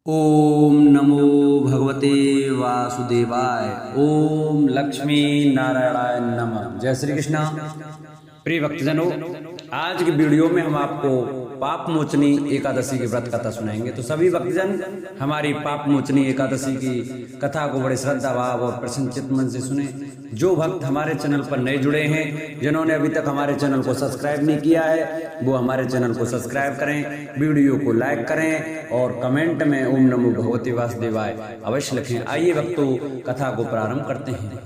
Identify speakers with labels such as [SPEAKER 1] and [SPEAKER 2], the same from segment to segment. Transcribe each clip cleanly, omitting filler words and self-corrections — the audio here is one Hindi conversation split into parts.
[SPEAKER 1] ओम नमो भगवते वासुदेवाय। ओम लक्ष्मी नारायणाय नमः। जय श्री कृष्णा। प्रिय भक्तजनों, आज की वीडियो में हम आपको पाप मोचनी एकादशी के व्रत कथा सुनाएंगे। तो सभी भक्तजन हमारी पाप मोचनी एकादशी की कथा को बड़े श्रद्धा भाव और प्रसन्न चित्त मन से सुने। जो भक्त हमारे चैनल पर नए जुड़े हैं, जिन्होंने अभी तक हमारे चैनल को सब्सक्राइब नहीं किया है, वो हमारे चैनल को सब्सक्राइब करें, वीडियो को लाइक करें और कमेंट में ओम नमो भगवते वासुदेवाय अवश्य लिखें। आइए भक्तों, कथा को प्रारंभ करते हैं।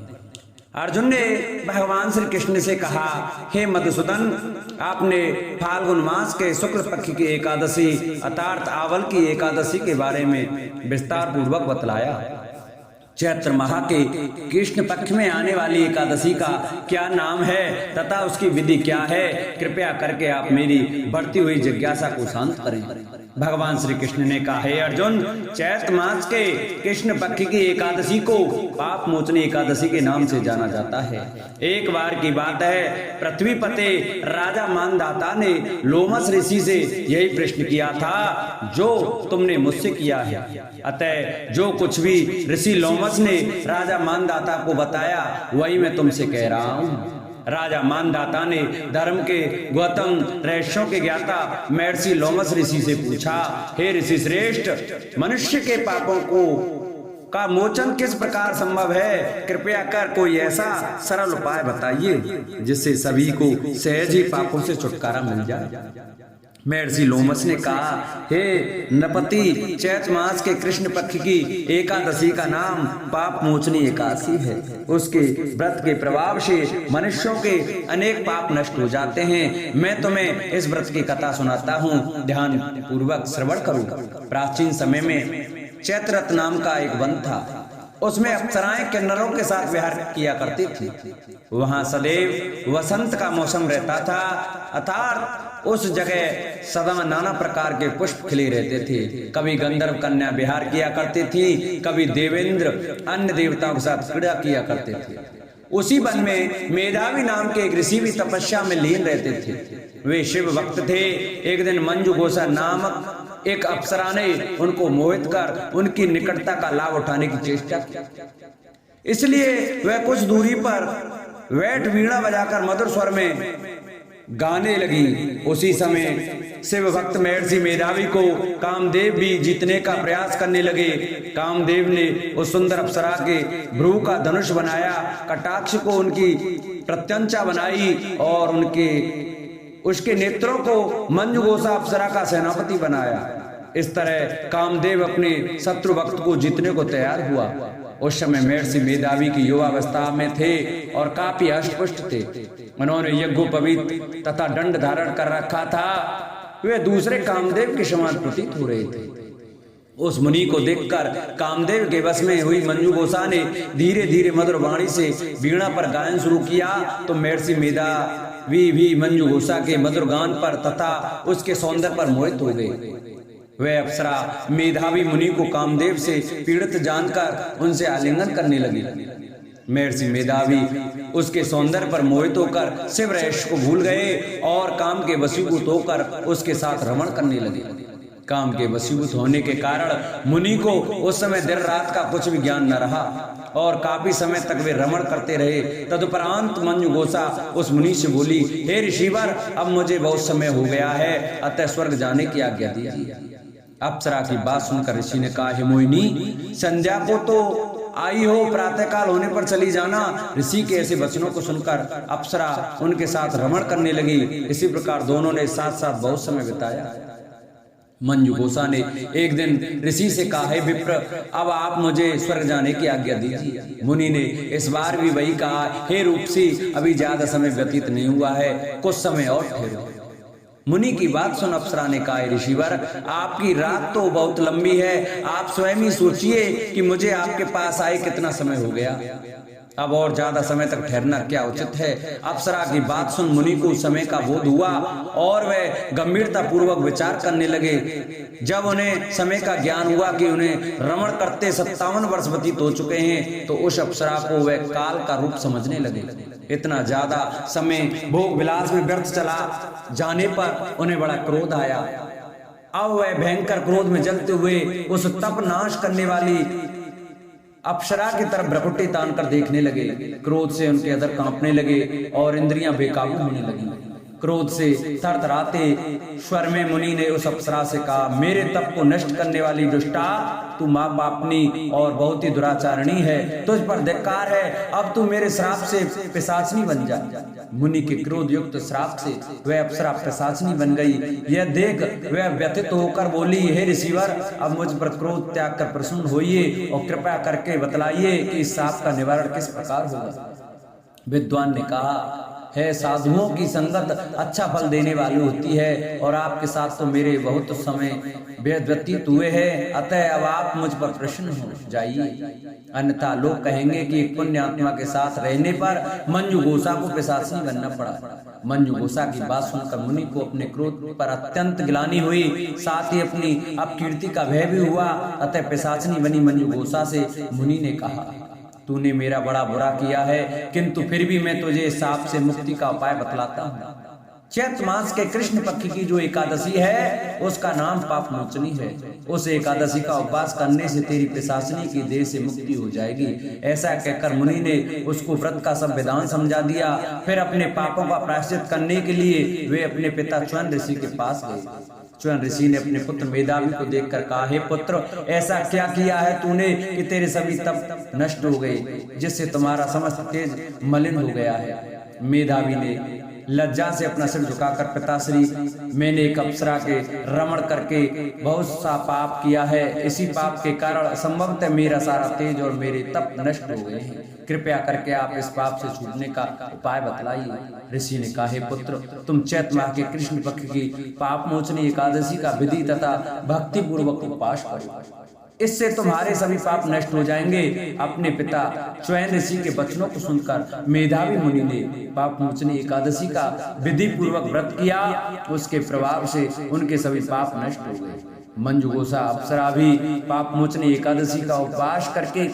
[SPEAKER 1] अर्जुन ने भगवान श्री कृष्ण से कहा, हे मधुसूदन, आपने फाल्गुन मास के शुक्ल पक्ष की एकादशी अर्थात आवल की एकादशी के बारे में विस्तार पूर्वक बतलाया। चैत्र माह के कृष्ण पक्ष में आने वाली एकादशी का क्या नाम है तथा उसकी विधि क्या है, कृपया करके आप मेरी बढ़ती हुई जिज्ञासा को शांत करें। भगवान श्री कृष्ण ने कहा, हे अर्जुन, चैत्र मास के कृष्ण पक्ष की एकादशी को पाप मोचनी एकादशी के नाम से जाना जाता है। एक बार की बात है, पृथ्वीपते राजा मानदाता ने लोमस ऋषि से यही प्रश्न किया था जो तुमने मुझसे किया है। अतः जो कुछ भी ऋषि लोमस ने राजा मानदाता को बताया वही मैं तुमसे कह रहा हूँ। राजा मानदाता ने धर्म के गौतम रहस्यों के ज्ञाता महर्षि लोमस ऋषि से पूछा, हे ऋषि श्रेष्ठ, मनुष्य के पापों का मोचन किस प्रकार संभव है? कृपया कर कोई ऐसा सरल उपाय बताइए जिससे सभी को सहज ही पापों से छुटकारा मिल जाए। महर्षि लोमस ने कहा, हे नृपति, चैत्र मास के कृष्ण पक्ष की एकादशी का नाम पाप मोचनी एकादशी है। उसके व्रत के प्रभाव से मनुष्यों के अनेक पाप नष्ट हो जाते हैं। मैं तुम्हें इस व्रत की कथा सुनाता हूँ, ध्यान पूर्वक श्रवण करो। प्राचीन समय में चैत्ररथ नाम का एक वन था। उसमें अप्सराएं किन्नरों के साथ विहार किया करती थी। वहां सदैव वसंत का मौसम रहता था, अर्थात उस जगह सदा नाना प्रकार के पुष्प खिले रहते थे। कभी गंधर्व कन्या विहार किया करती थी, कभी देवेंद्र अन्य देवताओं के साथ क्रीड़ा किया करते थे। उसी वन में मेधावी नाम के एक ऋषि भी तपस्या में लीन रहते थे। वे शिव भक्त थे। एक दिन मंजू घोषा नामक एक अप्सरा ने उनको मोहित कर उनकी निकटता का लाभ उठाने की चेष्टा की। इसलिए वह कुछ दूरी पर वैठ वीणा बजाकर मधुर स्वर में गाने लगी। उसी समय शिव भक्त महर्षि मेधावी को कामदेव भी जीतने का प्रयास करने लगे। कामदेव ने उस सुंदर अप्सरा के भ्रू का धनुष बनाया, कटाक्ष को उनकी प्रत्यंचा बनाई और उसके नेत्रों को मंजुघोषा अप्सरा का सेनापति बनाया। इस तरह कामदेव अपने शत्रु भक्त को जीतने को तैयार हुआ। उस समय महर्षि मेधावी की युवावस्था में थे और काफी हष्टपुष्ट थे। उन्होंने यज्ञोपवीत तथा दंड धारण कर रखा था। वे दूसरे कामदेव के समान प्रतीत हो रहे थे। उस मुनि को देखकर कामदेव के वश में हुई मंजुघोषा ने धीरे धीरे मधुर वाणी से वीणा पर गायन शुरू किया। तो महर्षि मेधावी भी मंजुघोषा के मधुर गान पर तथा उसके सौंदर्य पर मोहित हो गए। वह अप्सरा मेधावी मुनि को कामदेव से पीड़ित जानकर उनसे आलिंगन करने लगी। महर्षि मेधावी उसके सौंदर्य पर मोहित होकर शिव रहस्य को भूल गए और काम के वशीभूत होकर उसके साथ रमण करने लगे। काम के वशीभूत होने के कारण मुनि को उस समय देर रात का कुछ भी ज्ञान न रहा और काफी समय तक वे रमण करते रहे। तदुपरांत मंजुघोषा उस मुनि से बोली, हे ऋषिवर, अब मुझे बहुत समय हो गया है, अतः स्वर्ग जाने की आज्ञा दीजिए। अप्सरा की बात सुनकर ऋषि ने कहा, हे मोहिनी, संध्या को तो आई हो, प्रातःकाल होने पर चली जाना। ऋषि के ऐसे वचनों को सुनकर अप्सरा उनके साथ रमण करने लगी। इसी प्रकार दोनों ने साथ साथ बहुत समय बिताया। मंजुघोषा ने एक दिन ऋषि से कहा, हे विप्र, अब आप मुझे स्वर्ग जाने की आज्ञा दीजिए। मुनि ने इस बार भी वही कहा, हे रूपसी, अभी ज्यादा समय व्यतीत नहीं हुआ है, कुछ समय और ठहरो। मुनि की बात सुन अप्सरा ने कहा, ऋषिवर, आपकी रात तो बहुत लंबी है, आप स्वयं ही सोचिए कि मुझे आपके पास आए कितना समय हो गया। अब और ज्यादा समय तक ठहरना क्या उचित है? अप्सरा की बात सुन मुनि को समय का बोध हुआ और वे गंभीरता पूर्वक विचार करने लगे। जब उन्हें समय का ज्ञान हुआ कि उन्हें रमण करते 57 वर्ष व्यतीत हो चुके हैं, तो उस अप्सरा को वे काल का रूप समझने लगे। इतना ज्यादा समय भोग विलास में व्यर्थ चला जाने पर उन्हें बड़ा क्रोध आया। अब वह भयंकर क्रोध में जलते हुए उस तप नाश करने वाली अप्सरा की तरफ भ्रकुटी तान कर देखने लगे। क्रोध से उनके अधर कांपने लगे और इंद्रियां बेकाबू होने लगी। क्रोध से थरथराते स्वर में मुनि ने उस अप्सरा से कहा, मेरे तप को नष्ट करने वाली दुष्टा, तू माँ बापनी और बहुत ही दुराचारणी है, तुझ पर धिक्कार है। अब तू मेरे श्राप से पिशाचनी बन जा। मुनि के क्रोध युक्त श्राप से वह अप्सरा पिशाचनी बन गई। यह देख वह व्यथित होकर बोली, हे ऋषिवर, अब मुझ पर क्रोध त्याग कर प्रसन्न होइए और कृपया करके बतलाइए कि इस श्राप का निवारण किस प्रकार होगा। विद्वान ने कहा, है साधुओं की संगत अच्छा फल देने वाली होती है और आपके साथ तो मेरे बहुत समय व्यतीत हुए हैं, अतः अब आप मुझ पर प्रसन्न हो जाइए, अन्यथा लोग कहेंगे कि एक पुण्य आत्मा के साथ रहने पर मंजू गोसा को पिशाचनी बनना पड़ा। मंजू गोसा की बात सुनकर मुनि को अपने क्रोध पर अत्यंत ग्लानि हुई, साथ ही अपनी अपकीर्ति का भय भी हुआ। अतः पिशाचनी बनी मंजू गोसा से मुनि ने कहा, तूने मेरा बड़ा बुरा किया है, किंतु फिर भी मैं तुझे सांप से मुक्ति का उपाय बतलाता हूँ। चैत्र मास के कृष्ण पक्ष की जो एकादशी है उसका नाम पाप मोचनी है। उस एकादशी का उपवास करने से तेरी पिशाचनी की देह से मुक्ति हो जाएगी। ऐसा कहकर मुनि ने उसको व्रत का सब विधान समझा दिया। फिर अपने पापों का प्रायश्चित करने के लिए वे अपने पिता च्वन ऋषि के पास गए। च्वन ऋषि ने अपने पुत्र मेधावी को देखकर कहा, हे पुत्र, ऐसा क्या किया है तूने कि तेरे सभी तप नष्ट हो गए, जिससे तुम्हारा समस्त तेज मलिन हो गया है। मेधावी ने लज्जा से अपना सिर झुकाकर, पिताश्री, मैंने एक अप्सरा के रमण करके बहुत सा पाप किया है। इसी पाप के कारण संभवतः मेरा सारा तेज और मेरे तप नष्ट हो गए हैं। कृपया करके आप इस पाप से छूटने का उपाय बतलाइए। ऋषि ने कहा, हे पुत्र, तुम चैत्र माह के कृष्ण पक्ष की पाप मोचनी एकादशी का विधि तथा भक्ति पूर्वक उपवास करो, इससे तुम्हारे सभी पाप नष्ट हो जाएंगे। अपने पिता च्वन ऋषि के वचनों को सुनकर मेधावी मुनि ने पाप मोचनी एकादशी का विधि पूर्वक व्रत किया। उसके प्रभाव से उनके सभी पाप नष्ट हो गए। मंजू गोसा अप्सरा भी पाप मोचनी एकादशी का उपवास करके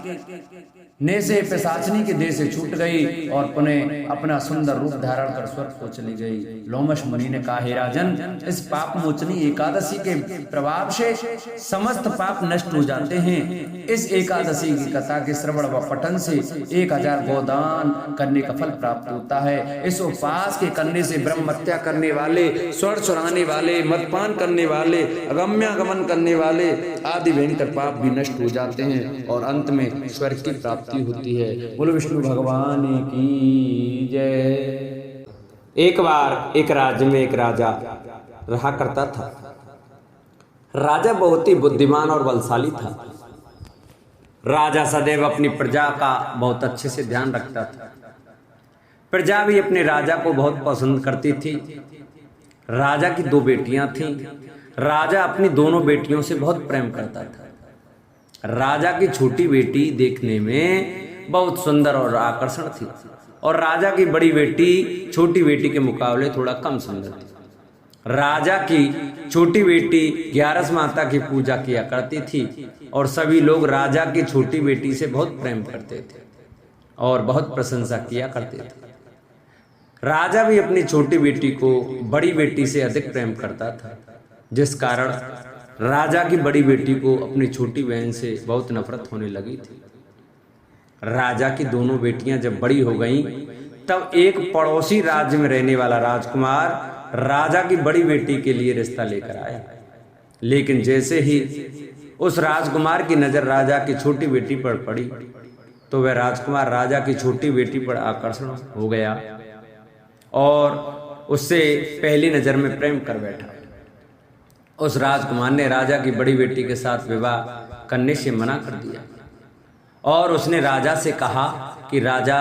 [SPEAKER 1] ने से पिशाचनी के देह से छूट गई और पुनः अपना सुंदर रूप धारण कर स्वर्ग को चली गई। लोमश मुनि ने कहा, हे राजन, इस पाप मोचनी एकादशी के प्रभाव से समस्त पाप नष्ट हो जाते हैं। इस एकादशी की कथा के श्रवण व पठन से 1000 गोदान करने का फल प्राप्त होता है। इस उपवास के करने से ब्रह्म हत्या करने वाले, स्वर्ण चुराने वाले, मदपान करने वाले, अगम्यागमन करने वाले आदि भयंकर पाप भी नष्ट हो जाते हैं और अंत में स्वर्ग की प्राप्ति होती है। बोलो विष्णु भगवान की जय। एक बार एक राज्य में एक राजा रहा करता था। राजा बहुत ही बुद्धिमान और बलशाली था। राजा सदैव अपनी प्रजा का बहुत अच्छे से ध्यान रखता था। प्रजा भी अपने राजा को बहुत पसंद करती थी। राजा की 2 बेटियां थीं। राजा अपनी दोनों बेटियों से बहुत प्रेम करता था। राजा की छोटी बेटी देखने में बहुत सुंदर और आकर्षण थी और राजा की बड़ी बेटी छोटी बेटी के मुकाबले थोड़ा कम सुंदर थी। राजा की छोटी बेटी 11 माता की पूजा किया करती थी और सभी लोग राजा की छोटी बेटी से बहुत प्रेम करते थे और बहुत प्रशंसा किया करते थे। राजा भी अपनी छोटी बेटी को बड़ी बेटी से अधिक प्रेम करता था, जिस कारण राजा की बड़ी बेटी को अपनी छोटी बहन से बहुत नफरत होने लगी थी। राजा की दोनों बेटियां जब बड़ी हो गईं, तब एक पड़ोसी राज्य में रहने वाला राजकुमार राजा की बड़ी बेटी के लिए रिश्ता लेकर आया। लेकिन जैसे ही उस राजकुमार की नजर राजा की छोटी बेटी पर पड़ी, तो वह राजकुमार राजा की छोटी बेटी पर आकर्षण हो गया और उससे पहली नजर में प्रेम कर बैठा। उस राजकुमार ने राजा की बड़ी बेटी के साथ विवाह करने से मना कर दिया और उसने राजा से कहा कि राजा,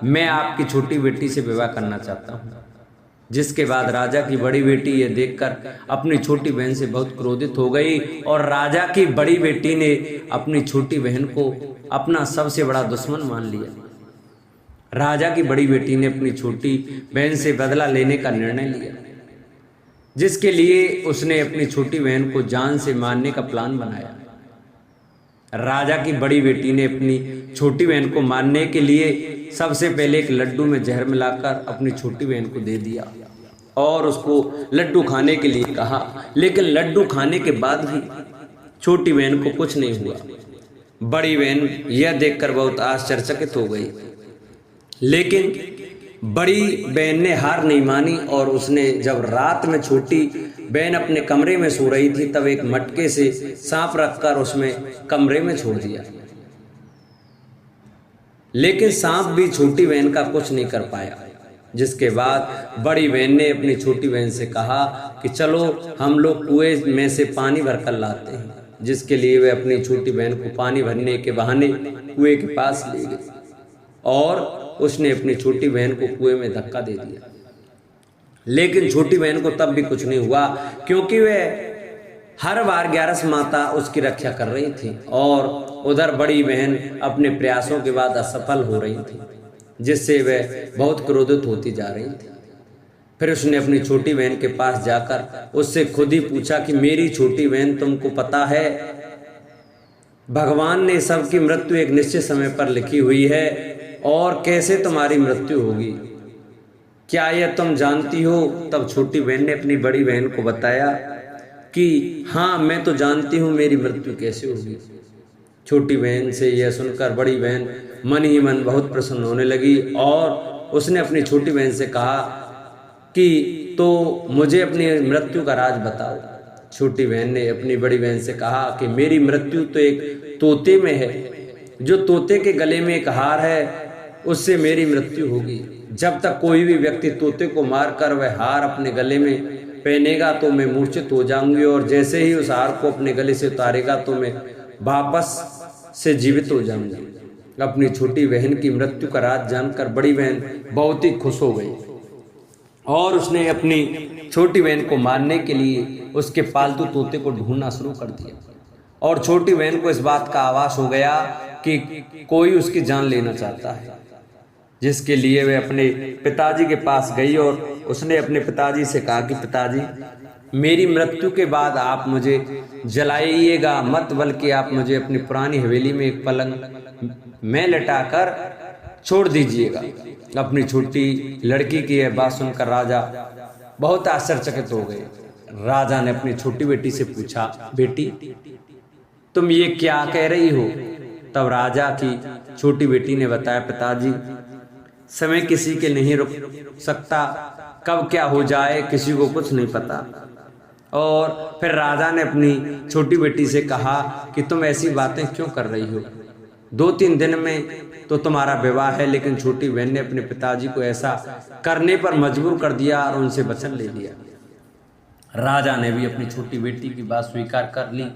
[SPEAKER 1] मैं आपकी छोटी बेटी से विवाह करना चाहता हूँ। जिसके बाद राजा की बड़ी बेटी ये देखकर अपनी छोटी बहन से बहुत क्रोधित हो गई और राजा की बड़ी बेटी ने अपनी छोटी बहन को अपना सबसे बड़ा दुश्मन मान लिया। राजा की बड़ी बेटी ने अपनी छोटी बहन से बदला लेने का निर्णय लिया, जिसके लिए उसने अपनी छोटी बहन को जान से मारने का प्लान बनाया। राजा की बड़ी बेटी ने अपनी छोटी बहन को मारने के लिए सबसे पहले एक लड्डू में जहर मिलाकर अपनी छोटी बहन को दे दिया और उसको लड्डू खाने के लिए कहा, लेकिन लड्डू खाने के बाद भी छोटी बहन को कुछ नहीं हुआ। बड़ी बहन यह देखकर बहुत आश्चर्यचकित हो गई, लेकिन बड़ी बहन ने हार नहीं मानी और उसने जब रात में छोटी बहन अपने कमरे में सो रही थी तब एक मटके से सांप रखकर उसमें कमरे में छोड़ दिया, लेकिन सांप भी छोटी बहन का कुछ नहीं कर पाया। जिसके बाद बड़ी बहन ने अपनी छोटी बहन से कहा कि चलो हम लोग कुएं में से पानी भरकर लाते हैं, जिसके लिए वे अपनी छोटी बहन को पानी भरने के बहाने कुएं के पास ले गई और उसने अपनी छोटी बहन को कुएं में धक्का दे दिया। लेकिन छोटी बहन को तब भी कुछ नहीं हुआ, क्योंकि वे हर बार ग्यारस माता उसकी रक्षा कर रही थी और उधर बड़ी बहन अपने प्रयासों के बाद असफल हो रही थी, जिससे वह बहुत क्रोधित होती जा रही थी। फिर उसने अपनी छोटी बहन के पास जाकर उससे खुद ही पूछा कि मेरी छोटी बहन, तुमको पता है भगवान ने सबकी मृत्यु एक निश्चित समय पर लिखी हुई है और कैसे तुम्हारी मृत्यु होगी, क्या यह तुम जानती हो? तब छोटी बहन ने अपनी बड़ी बहन को बताया कि हाँ, मैं तो जानती हूँ मेरी मृत्यु कैसे होगी। छोटी बहन से यह सुनकर बड़ी बहन मन ही मन बहुत प्रसन्न होने लगी और उसने अपनी छोटी बहन से कहा कि तो मुझे अपनी मृत्यु का राज बताओ। छोटी बहन ने अपनी बड़ी बहन से कहा कि मेरी मृत्यु तो एक तोते में है, जो तोते के गले में एक हार है उससे मेरी मृत्यु होगी। जब तक कोई भी व्यक्ति तोते को मारकर वह हार अपने गले में पहनेगा तो मैं मूर्छित हो जाऊंगी और जैसे ही उस हार को अपने गले से उतारेगा तो मैं वापस से जीवित हो जाऊंगी। अपनी छोटी बहन की मृत्यु का राज जानकर बड़ी बहन बहुत ही खुश हो गई और उसने अपनी छोटी बहन को मारने के लिए उसके पालतू तोते को ढूंढना शुरू कर दिया और छोटी बहन को इस बात का आभास हो गया कि कोई उसकी जान लेना चाहता है, जिसके लिए वे अपने पिताजी के पास गई और उसने अपने पिताजी से कहा कि पिताजी, मेरी मृत्यु के बाद आप मुझे जलाइएगा मत, बल्कि आप मुझे अपनी पुरानी हवेली में एक पलंग में लटाकर छोड़ दीजिएगा। अपनी छोटी लड़की की यह बात सुनकर राजा बहुत आश्चर्यचकित हो गए। राजा ने अपनी छोटी बेटी से पूछा, बेटी तुम ये क्या कह रही हो? तब राजा की छोटी बेटी ने बताया, पिताजी समय किसी के नहीं रुक सकता, कब क्या हो जाए किसी को कुछ नहीं पता। और फिर राजा ने अपनी छोटी बेटी से कहा कि तुम ऐसी बातें क्यों कर रही हो? 2-3 दिन में तो तुम्हारा विवाह है। लेकिन छोटी बहन ने अपने पिताजी को ऐसा करने पर मजबूर कर दिया और उनसे वचन ले लिया। राजा ने भी अपनी छोटी बेटी की बात स्वीकार कर ली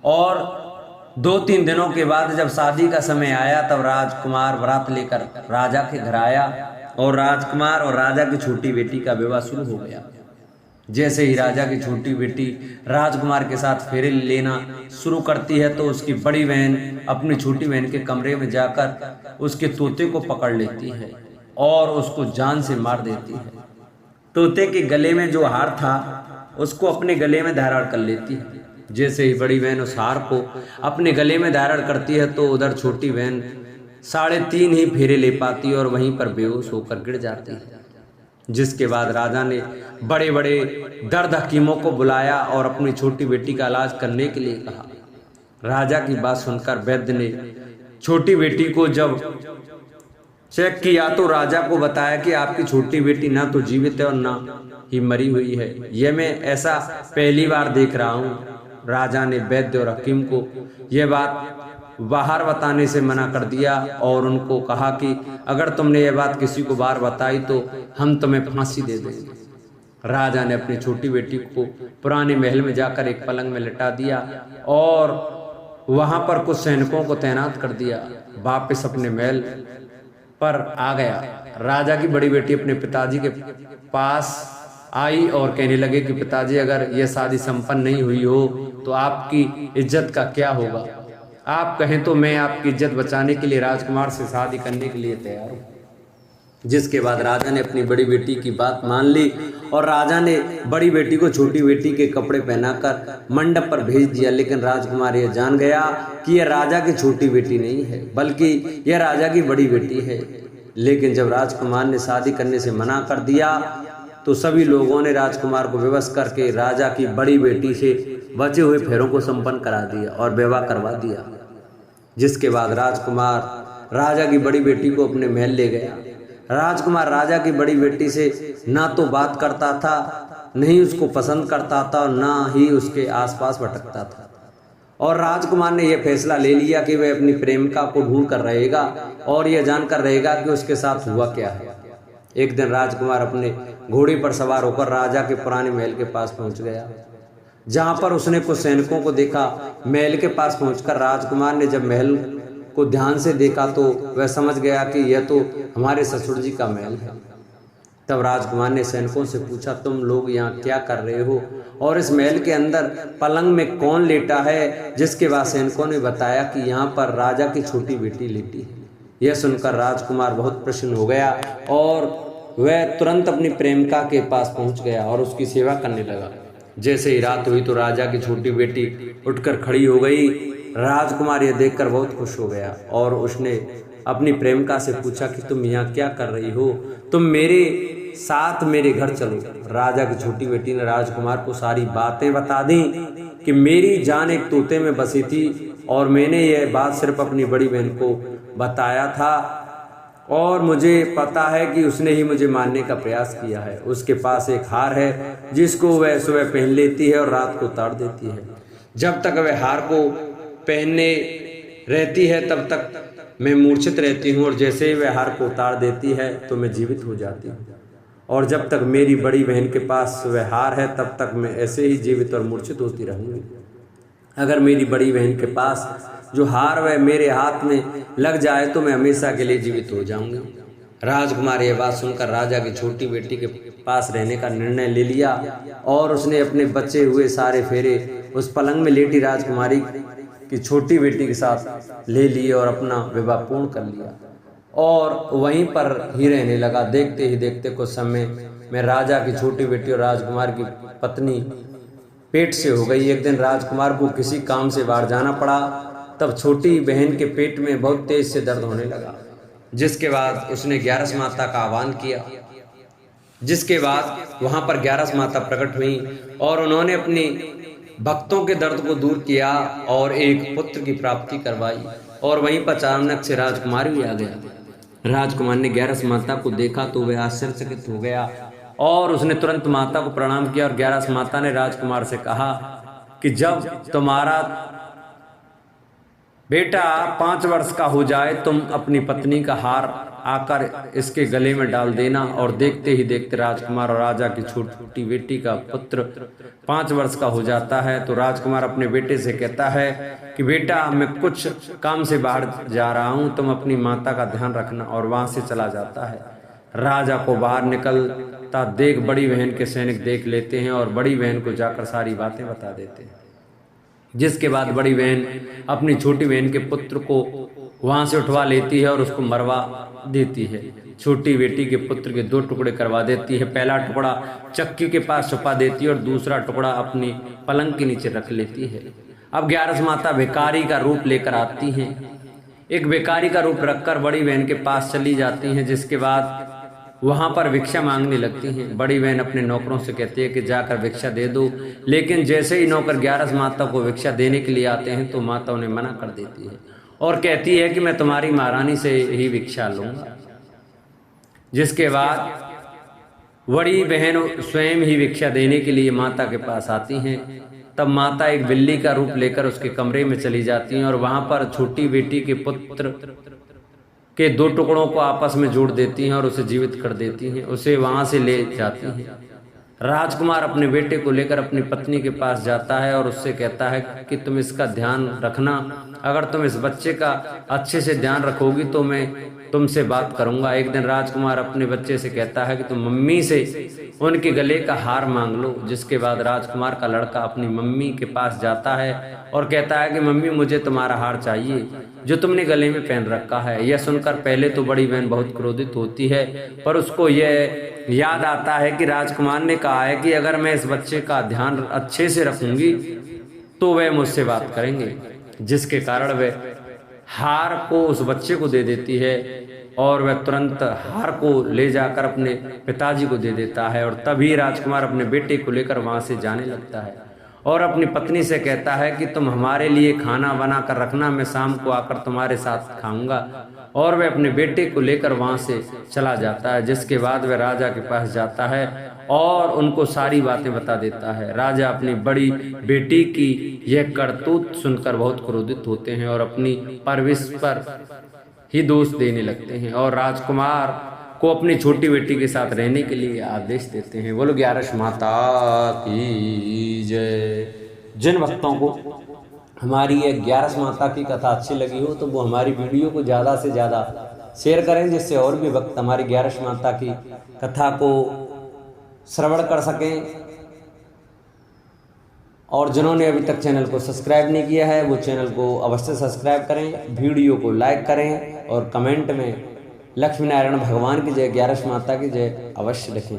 [SPEAKER 1] और 2-3 दिनों के बाद जब शादी का समय आया तब राजकुमार बारात लेकर राजा के घर आया और राजकुमार और राजा की छोटी बेटी का विवाह शुरू हो गया। जैसे ही राजा की छोटी बेटी राजकुमार के साथ फेरे लेना शुरू करती है तो उसकी बड़ी बहन अपनी छोटी बहन के कमरे में जाकर उसके तोते को पकड़ लेती है और उसको जान से मार देती है। तोते के गले में जो हार था उसको अपने गले में धारण कर लेती है। जैसे ही बड़ी बहन उस हार को अपने गले में धारण करती है तो उधर छोटी बहन 3.5 ही फेरे ले पाती और वहीं पर बेहोश होकर गिर जाती है। जिसके बाद राजा ने बड़े बड़े दर्द हकीमों को बुलाया और अपनी छोटी बेटी का इलाज करने के लिए कहा। राजा की बात सुनकर वैद्य ने छोटी बेटी को जब चेक किया तो राजा को बताया कि आपकी छोटी बेटी ना तो जीवित है और ना ही मरी हुई है। यह मैं ऐसा पहली बार देख रहा हूँ। राजा ने वैद्य और हकीम को यह बात बाहर बताने से मना कर दिया और उनको कहा कि अगर तुमने यह बात किसी को बाहर बताई तो हम तुम्हें फांसी दे देंगे। राजा ने अपनी छोटी बेटी को पुराने महल में जाकर एक पलंग में लिटा दिया और वहां पर कुछ सैनिकों को तैनात कर दिया। वापस अपने महल पर आ गया। राजा की बड़ी बेटी अपने पिताजी के पास आई और कहने लगे कि पिताजी, अगर यह शादी संपन्न नहीं हुई हो तो आपकी इज्जत का क्या होगा? आप कहें तो मैं आपकी इज्जत बचाने के लिए राजकुमार से शादी करने के लिए तैयार हूँ। जिसके बाद राजा ने अपनी बड़ी बेटी की बात मान ली और राजा ने बड़ी बेटी को छोटी बेटी के कपड़े पहनाकर मंडप पर भेज दिया। लेकिन राजकुमार यह जान गया कि यह राजा की छोटी बेटी नहीं है, बल्कि यह राजा की बड़ी बेटी है। लेकिन जब राजकुमार ने शादी करने से मना कर दिया तो सभी लोगों ने राजकुमार को विवश करके राजा की बड़ी बेटी से बचे हुए फेरों को संपन्न करा दिया और विवाह करवा दिया। जिसके बाद राजकुमार राजा की बड़ी बेटी को अपने महल ले गया। राजकुमार राजा की बड़ी बेटी से ना तो बात करता था, नहीं उसको पसंद करता था और ना ही उसके आसपास भटकता था। और राजकुमार ने यह फैसला ले लिया कि वह अपनी प्रेमिका को ढूंढ कर रहेगा और यह जानकर रहेगा कि उसके साथ हुआ क्या है। एक दिन राजकुमार अपने घोड़े पर सवार होकर राजा के पुराने महल के पास पहुंच गया, जहां पर उसने कुछ सैनिकों को देखा। महल के पास पहुंचकर राजकुमार ने जब महल को ध्यान से देखा तो वह समझ गया कि यह तो हमारे ससुर जी का महल है। तब राजकुमार ने सैनिकों से पूछा, तुम लोग यहाँ क्या कर रहे हो और इस महल के अंदर पलंग में कौन लेटा है? जिसके बाद सैनिकों ने बताया कि यहाँ पर राजा की छोटी बेटी लेटी है। यह सुनकर राजकुमार बहुत प्रसन्न हो गया और वह तुरंत अपनी प्रेमिका के पास पहुंच गया और उसकी सेवा करने लगा। जैसे ही रात हुई तो राजा की छोटी बेटी उठकर खड़ी हो गई। राजकुमार यह देखकर बहुत खुश हो गया और उसने अपनी प्रेमिका से पूछा कि तुम यहाँ क्या कर रही हो? तुम मेरे साथ मेरे घर चलो। राजा की छोटी बेटी ने राजकुमार को सारी बातें बता दी कि मेरी जान एक तोते में बसी थी और मैंने यह बात सिर्फ अपनी बड़ी बहन को बताया था और मुझे पता है कि उसने ही मुझे मारने का प्रयास किया है। उसके पास एक हार है जिसको वह सुबह पहन लेती है और रात को उतार देती है। जब तक वह हार को पहनने रहती है तब तक मैं मूर्छित रहती हूँ और जैसे ही वह हार को उतार देती है तो मैं जीवित हो जाती हूँ। और जब तक मेरी बड़ी बहन के पास वह हार है तब तक मैं ऐसे ही जीवित और मूर्छित होती रहूँगी। अगर मेरी बड़ी बहन के पास जो हार वह मेरे हाथ में लग जाए तो मैं हमेशा के लिए जीवित हो जाऊंगी। राजकुमार यह बात सुनकर राजा की छोटी बेटी के पास रहने का निर्णय ले लिया और उसने अपने बचे हुए सारे फेरे उस पलंग में लेटी राजकुमारी की छोटी बेटी के साथ ले लिए और अपना विवाह पूर्ण कर लिया और वहीं पर ही रहने लगा। देखते ही देखते कुछ समय में राजा की छोटी बेटी और राजकुमार की पत्नी पेट से हो गई। एक दिन राजकुमार को किसी काम से बाहर जाना पड़ा। तब छोटी बहन के पेट में बहुत तेज से दर्द होने लगा, जिसके बाद उसने 11 माता का आह्वान किया। जिसके बाद वहां पर 11 माता प्रकट हुई और उन्होंने अपने भक्तों के दर्द को दूर किया और एक पुत्र की प्राप्ति करवाई। और वहीं पर अचानक से राजकुमार भी आ गया। राजकुमार ने 11 माता को देखा तो वह आश्चर्यचकित हो गया और उसने तुरंत माता को प्रणाम किया और 11 माता ने राजकुमार से कहा कि जब तुम्हारा बेटा 5 वर्ष का हो जाए तुम अपनी पत्नी का हार आकर इसके गले में डाल देना। और देखते ही देखते राजकुमार और राजा की छोटी बेटी का पुत्र 5 वर्ष का हो जाता है। तो राजकुमार अपने बेटे से कहता है कि बेटा मैं कुछ काम से बाहर जा रहा हूँ, तुम अपनी माता का ध्यान रखना। और वहां से चला जाता है। राजा को बाहर निकलता देख बड़ी बहन के सैनिक देख लेते हैं और बड़ी बहन को जाकर सारी बातें बता देते हैं। जिसके बाद बड़ी बहन अपनी छोटी बहन के पुत्र को वहां से उठवा लेती है और उसको मरवा देती है। छोटी बेटी के पुत्र के 2 टुकड़े करवा देती है। पहला टुकड़ा चक्की के पास छुपा देती है और दूसरा टुकड़ा अपनी पलंग के नीचे रख लेती है। अब 11 माता भिखारी का रूप लेकर आती हैं। एक भिखारी का रूप रखकर बड़ी बहन के पास चली जाती हैं। जिसके बाद वहां पर भिक्षा मांगने लगती हैं। बड़ी बहन अपने नौकरों से कहती है कि जाकर भिक्षा दे दो, लेकिन जैसे ही नौकर 11 माता को भिक्षा देने के लिए आते हैं तो माता उन्हें मना कर देती है और कहती है कि मैं तुम्हारी महारानी से ही भिक्षा लूंगा। जिसके बाद बड़ी बहन स्वयं ही भिक्षा देने के लिए माता के पास आती हैं। तब माता एक बिल्ली का रूप लेकर उसके कमरे में चली जाती हैं और वहां पर छोटी बेटी के पुत्र के 2 टुकड़ों को आपस में जोड़ देती हैं और उसे जीवित कर देती हैं। उसे वहां से ले जाती हैं। राजकुमार अपने बेटे को लेकर अपनी पत्नी के पास जाता है और उससे कहता है कि तुम इसका ध्यान रखना। अगर तुम इस बच्चे का अच्छे से ध्यान रखोगी तो मैं तुमसे बात करूंगा। एक दिन राजकुमार अपने बच्चे से कहता है कि तुम मम्मी से उनके गले का हार मांग लो। जिसके बाद राजकुमार का लड़का अपनी मम्मी के पास जाता है और कहता है कि मम्मी मुझे तुम्हारा हार चाहिए जो तुमने गले में पहन रखा है। यह सुनकर पहले तो बड़ी बहन बहुत क्रोधित होती है, पर उसको यह याद आता है कि राजकुमार ने कहा है कि अगर मैं इस बच्चे का ध्यान अच्छे से रखूंगी तो वह मुझसे बात करेंगे। जिसके कारण वह हार को उस बच्चे को दे देती है और वह तुरंत हार को ले जाकर अपने पिताजी को दे देता है और तभी राजकुमार अपने बेटे को लेकर वहां से जाने लगता है और अपनी पत्नी से कहता है कि तुम हमारे लिए खाना बना कर रखना, मैं शाम को आकर तुम्हारे साथ खाऊंगा। और वह अपने बेटे को लेकर वहां से चला जाता है, जिसके बाद वह राजा के पास जाता है और उनको सारी बातें बता देता है। राजा अपनी बड़ी बेटी की यह करतूत सुनकर बहुत क्रोधित होते हैं और अपनी परवरिश पर ही दोष देने लगते हैं और राजकुमार को अपनी छोटी बेटी के साथ रहने के लिए आदेश देते हैं। बोलो ग्यारस माता की जय। जिन भक्तों को हमारी ये ग्यारस माता की कथा अच्छी लगी हो तो वो हमारी वीडियो को ज़्यादा से ज़्यादा शेयर करें, जिससे और भी भक्त हमारी ग्यारस माता की कथा को श्रवण कर सकें। और जिन्होंने अभी तक चैनल को सब्सक्राइब नहीं किया है वो चैनल को अवश्य सब्सक्राइब करें, वीडियो को लाइक करें और कमेंट में लक्ष्मी नारायण भगवान की जय, ग्यारस माता की जय अवश्य लिखें।